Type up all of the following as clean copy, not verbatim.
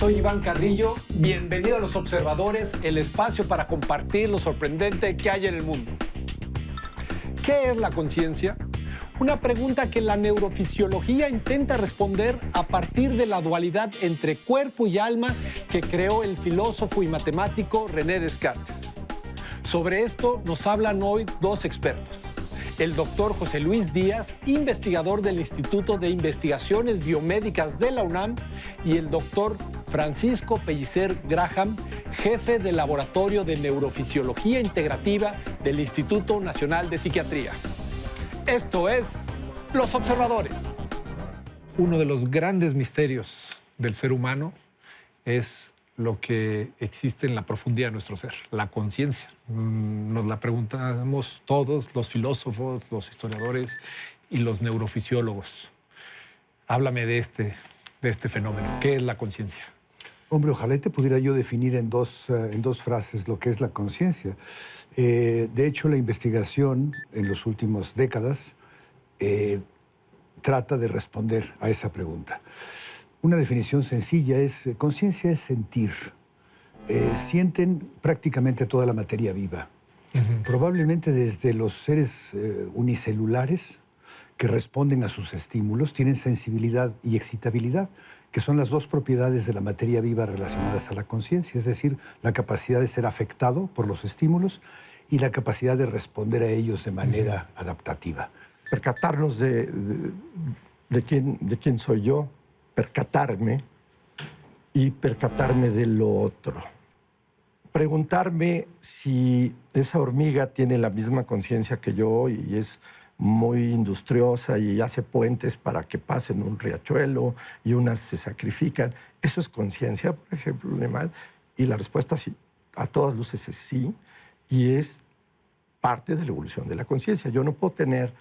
soy Iván Carrillo. Bienvenido a Los Observadores, el espacio para compartir lo sorprendente que hay en el mundo. ¿Qué es la conciencia? Una pregunta que la neurofisiología intenta responder a partir de la dualidad entre cuerpo y alma que creó el filósofo y matemático René Descartes. Sobre esto nos hablan hoy dos expertos. El doctor José Luis Díaz, investigador del Instituto de Investigaciones Biomédicas de la UNAM, y el doctor Francisco Pellicer Graham, jefe del Laboratorio de Neurofisiología Integrativa del Instituto Nacional de Psiquiatría. Esto es Los Observadores. Uno de los grandes misterios del ser humano es lo que existe en la profundidad de nuestro ser, la conciencia. Nos la preguntamos todos, los filósofos, los historiadores y los neurofisiólogos. Háblame de este fenómeno. ¿Qué es la conciencia? Hombre, ojalá te pudiera yo definir en dos frases lo que es la conciencia. De hecho, la investigación en las últimas décadas trata de responder a esa pregunta. Una definición sencilla es, conciencia es sentir. Sienten prácticamente toda la materia viva. Probablemente desde los seres unicelulares que responden a sus estímulos, tienen sensibilidad y excitabilidad, que son las dos propiedades de la materia viva relacionadas a la conciencia, es decir, la capacidad de ser afectado por los estímulos y la capacidad de responder a ellos de manera adaptativa. Percatarnos de quién soy yo, percatarme y percatarme de lo otro. Preguntarme si esa hormiga tiene la misma conciencia que yo y es muy industriosa y hace puentes para que pasen un riachuelo y unas se sacrifican. ¿Eso es conciencia, por ejemplo, un animal? Y la respuesta sí, a todas luces es sí, y es parte de la evolución de la conciencia. Yo no puedo tener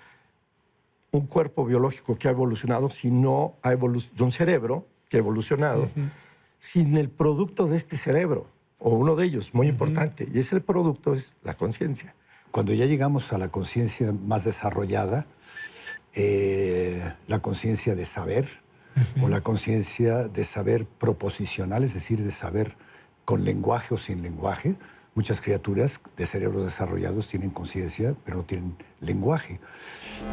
un cuerpo biológico que ha evolucionado si no ha evolucionado, un cerebro que ha evolucionado, sin el producto de este cerebro, o uno de ellos, muy importante, y ese producto es la conciencia. Cuando ya llegamos a la conciencia más desarrollada, la conciencia de saber, o la conciencia de saber proposicional, es decir, de saber con lenguaje o sin lenguaje. Muchas criaturas de cerebros desarrollados tienen conciencia, pero no tienen lenguaje.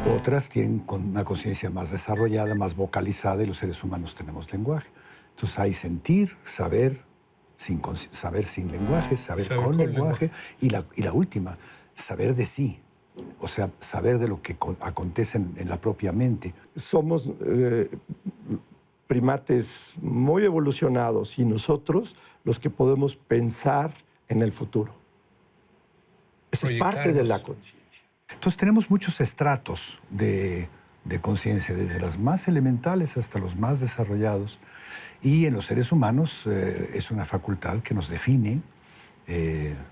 Otras tienen una conciencia más desarrollada, más vocalizada, y los seres humanos tenemos lenguaje. Entonces hay sentir, saber sin lenguaje, saber con lenguaje. Y la última, saber de sí. O sea, saber de lo que acontece en la propia mente. Somos primates muy evolucionados y nosotros los que podemos pensar en el futuro. Esa es parte de la conciencia. Entonces tenemos muchos estratos de conciencia, desde las más elementales hasta los más desarrollados. Y en los seres humanos es una facultad que nos define,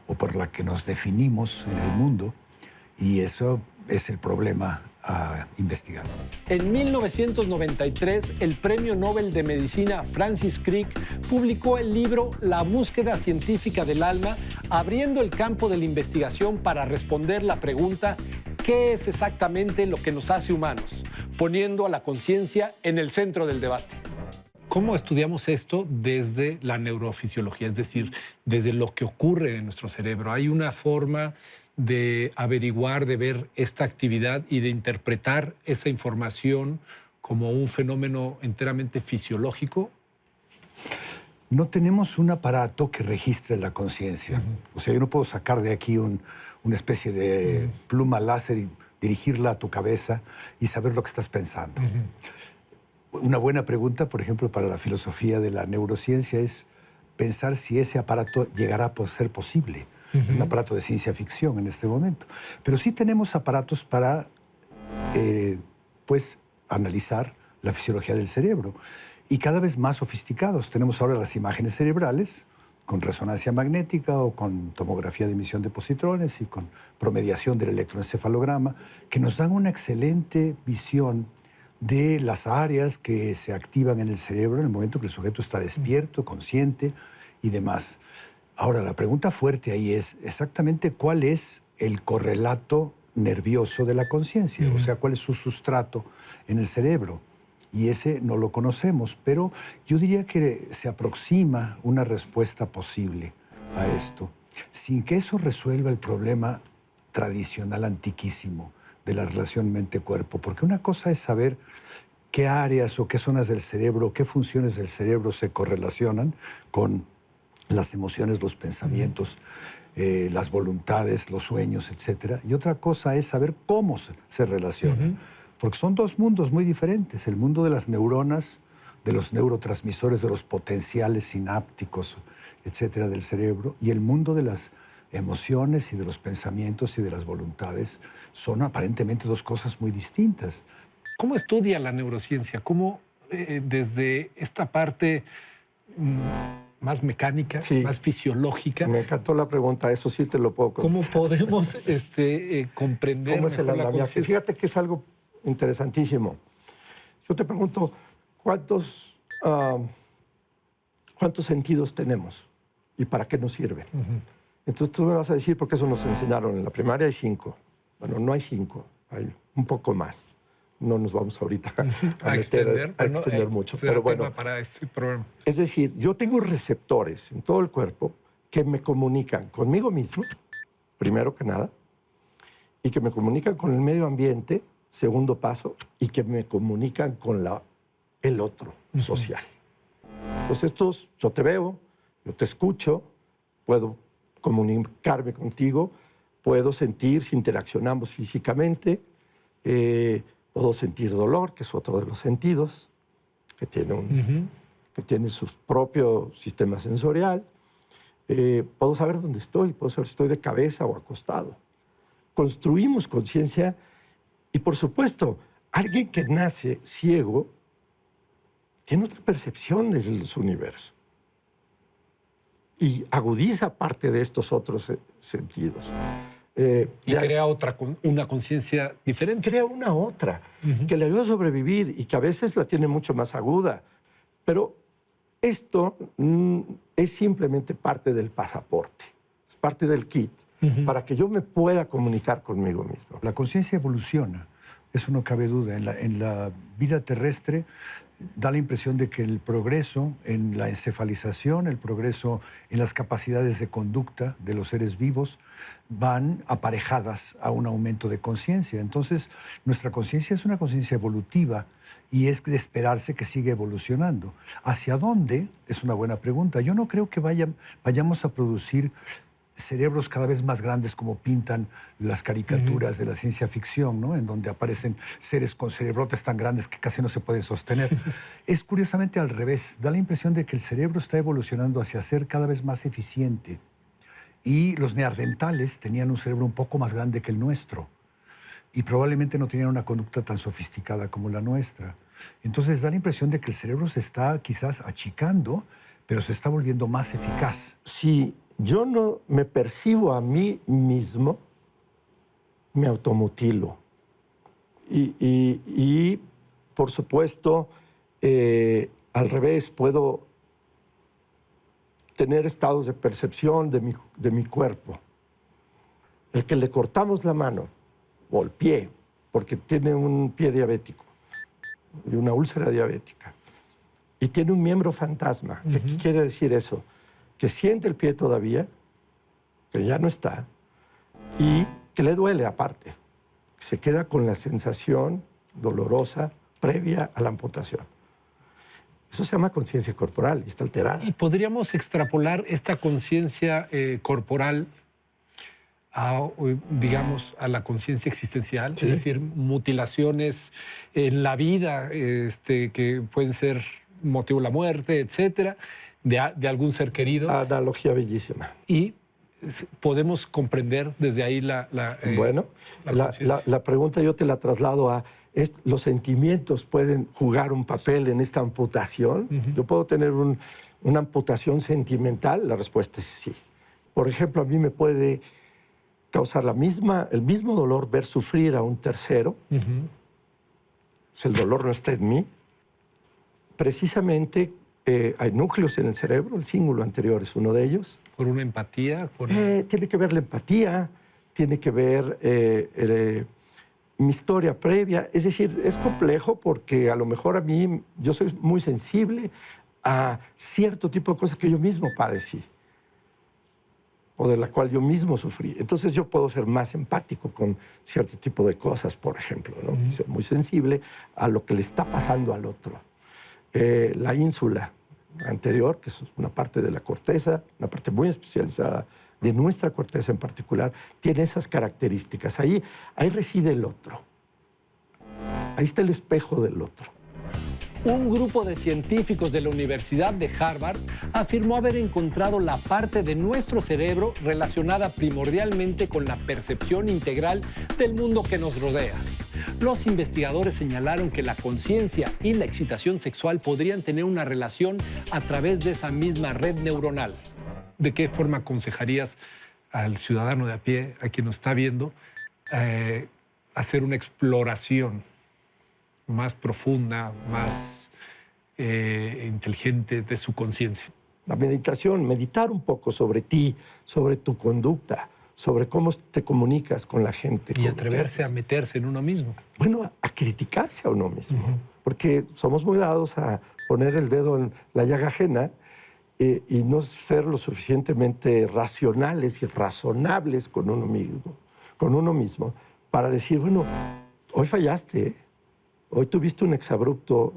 o por la que nos definimos en el mundo. Y eso es el problema a investigar. En 1993, el Premio Nobel de Medicina Francis Crick publicó el libro La búsqueda científica del alma, abriendo el campo de la investigación para responder la pregunta ¿qué es exactamente lo que nos hace humanos?, poniendo a la conciencia en el centro del debate. ¿Cómo estudiamos esto desde la neurofisiología? Es decir, desde lo que ocurre en nuestro cerebro. ¿Hay una forma de averiguar, de ver esta actividad y de interpretar esa información como un fenómeno enteramente fisiológico? No tenemos un aparato que registre la conciencia. O sea, yo no puedo sacar de aquí una especie de pluma láser y dirigirla a tu cabeza y saber lo que estás pensando. Una buena pregunta, por ejemplo, para la filosofía de la neurociencia es pensar si ese aparato llegará a ser posible. Es un aparato de ciencia ficción en este momento. Pero sí tenemos aparatos para analizar la fisiología del cerebro. Y cada vez más sofisticados. Tenemos ahora las imágenes cerebrales con resonancia magnética o con tomografía de emisión de positrones y con promediación del electroencefalograma, que nos dan una excelente visión de las áreas que se activan en el cerebro en el momento que el sujeto está despierto, consciente y demás. Ahora, la pregunta fuerte ahí es exactamente cuál es el correlato nervioso de la conciencia, o sea, cuál es su sustrato en el cerebro. Y ese no lo conocemos, pero yo diría que se aproxima una respuesta posible a esto, sin que eso resuelva el problema tradicional antiquísimo de la relación mente-cuerpo, porque una cosa es saber qué áreas o qué zonas del cerebro, qué funciones del cerebro se correlacionan con las emociones, los pensamientos, las voluntades, los sueños, etc. Y otra cosa es saber cómo se relacionan, porque son dos mundos muy diferentes, el mundo de las neuronas, de los neurotransmisores, de los potenciales sinápticos, etcétera, del cerebro, y el mundo de las emociones y de los pensamientos y de las voluntades. Son aparentemente dos cosas muy distintas. ¿Cómo estudia la neurociencia? ¿Cómo desde esta parte más mecánica, Sí. más fisiológica, Me encantó la pregunta, eso sí te lo puedo contestar. cómo podemos comprender ¿Cómo es el mejor la andamiaje? conciencia? Fíjate que es algo interesantísimo. Yo te pregunto, ¿cuántos sentidos tenemos y para qué nos sirven? Entonces tú me vas a decir, porque eso nos enseñaron en la primaria, hay 5. Bueno, no hay 5, hay un poco más. No nos vamos ahorita a extender mucho. Pero bueno, tema para este programa. es decir, yo tengo receptores en todo el cuerpo que me comunican conmigo mismo, primero que nada, y que me comunican con el medio ambiente, segundo paso, y que me comunican con el otro social. Entonces yo te veo, yo te escucho, puedo comunicarme contigo, puedo sentir si interaccionamos físicamente, puedo sentir dolor, que es otro de los sentidos, que tiene su propio sistema sensorial. Puedo saber dónde estoy, puedo saber si estoy de cabeza o acostado. Construimos conciencia y, por supuesto, alguien que nace ciego tiene otra percepción de su universo y agudiza parte de estos otros sentidos. Y crea una conciencia diferente. Crea una otra, que le ayuda a sobrevivir y que a veces la tiene mucho más aguda. Pero esto es simplemente parte del pasaporte, es parte del kit, para que yo me pueda comunicar conmigo mismo. La conciencia evoluciona, eso no cabe duda. En la vida terrestre da la impresión de que el progreso en la encefalización, el progreso en las capacidades de conducta de los seres vivos van aparejadas a un aumento de conciencia. Entonces, nuestra conciencia es una conciencia evolutiva y es de esperarse que siga evolucionando. ¿Hacia dónde? Es una buena pregunta. Yo no creo que vayamos a producir cerebros cada vez más grandes como pintan las caricaturas de la ciencia ficción, ¿no? En donde aparecen seres con cerebrotes tan grandes que casi no se pueden sostener. Es curiosamente al revés. Da la impresión de que el cerebro está evolucionando hacia ser cada vez más eficiente. Y los neandertales tenían un cerebro un poco más grande que el nuestro. Y probablemente no tenían una conducta tan sofisticada como la nuestra. Entonces da la impresión de que el cerebro se está quizás achicando, pero se está volviendo más eficaz. Si yo no me percibo a mí mismo, me automutilo. Y por supuesto, al revés, puedo tener estados de percepción de mi cuerpo. El que le cortamos la mano o el pie, porque tiene un pie diabético y una úlcera diabética, y tiene un miembro fantasma. ¿Qué quiere decir eso? Que siente el pie todavía, que ya no está, y que le duele aparte. Se queda con la sensación dolorosa previa a la amputación. Eso se llama conciencia corporal y está alterada. ¿Y podríamos extrapolar esta conciencia corporal a, digamos, a la conciencia existencial? Sí. Es decir, mutilaciones en la vida que pueden ser motivo de la muerte, etcétera, de algún ser querido. Analogía bellísima. Y podemos comprender desde ahí Bueno, la pregunta yo te la traslado a, ¿los sentimientos pueden jugar un papel en esta amputación? ¿Yo puedo tener una amputación sentimental? La respuesta es sí. Por ejemplo, a mí me puede causar el mismo dolor ver sufrir a un tercero. Si el dolor no está en mí. Precisamente hay núcleos en el cerebro, el cíngulo anterior es uno de ellos. ¿Por una empatía? Tiene que ver la empatía, tiene que ver mi historia previa. Es decir, es complejo porque a lo mejor a mí, yo soy muy sensible a cierto tipo de cosas que yo mismo padecí o de la cual yo mismo sufrí. Entonces yo puedo ser más empático con cierto tipo de cosas, por ejemplo, ¿no? Ser muy sensible a lo que le está pasando al otro. La ínsula anterior, que es una parte de la corteza, una parte muy especializada de nuestra corteza en particular, tiene esas características. Ahí reside el otro. Ahí está el espejo del otro. Un grupo de científicos de la Universidad de Harvard afirmó haber encontrado la parte de nuestro cerebro relacionada primordialmente con la percepción integral del mundo que nos rodea. Los investigadores señalaron que la conciencia y la excitación sexual podrían tener una relación a través de esa misma red neuronal. ¿De qué forma aconsejarías al ciudadano de a pie, a quien nos está viendo, hacer una exploración más profunda, más inteligente de su conciencia? La meditación, meditar un poco sobre ti, sobre tu conducta, sobre cómo te comunicas con la gente. Y atreverse a meterse en uno mismo. Bueno, a criticarse a uno mismo, porque somos muy dados a poner el dedo en la llaga ajena y no ser lo suficientemente racionales y razonables con uno mismo para decir, bueno, hoy fallaste, ¿eh? Hoy tuviste un exabrupto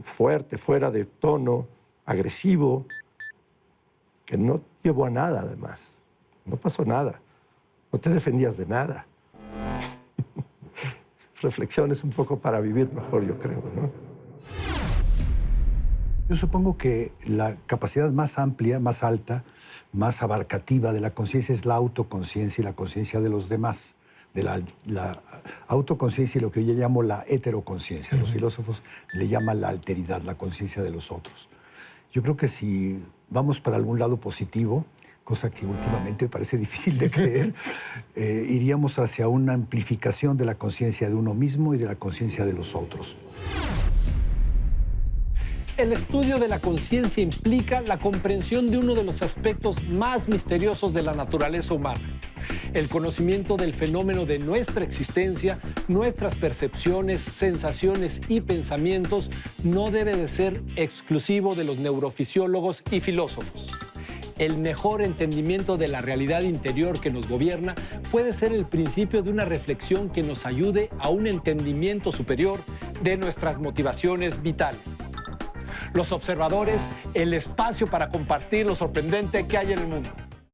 fuerte, fuera de tono, agresivo, que no llevó a nada, además. No pasó nada. No te defendías de nada. Reflexiones un poco para vivir mejor, yo creo, ¿no? Yo supongo que la capacidad más amplia, más alta, más abarcativa de la conciencia es la autoconciencia y la conciencia de los demás. De la autoconciencia y lo que yo llamo la heteroconciencia. Los filósofos le llaman la alteridad, la conciencia de los otros. Yo creo que si vamos para algún lado positivo, cosa que últimamente parece difícil de creer, iríamos hacia una amplificación de la conciencia de uno mismo y de la conciencia de los otros. El estudio de la conciencia implica la comprensión de uno de los aspectos más misteriosos de la naturaleza humana. El conocimiento del fenómeno de nuestra existencia, nuestras percepciones, sensaciones y pensamientos no debe de ser exclusivo de los neurofisiólogos y filósofos. El mejor entendimiento de la realidad interior que nos gobierna puede ser el principio de una reflexión que nos ayude a un entendimiento superior de nuestras motivaciones vitales. Los observadores, el espacio para compartir lo sorprendente que hay en el mundo.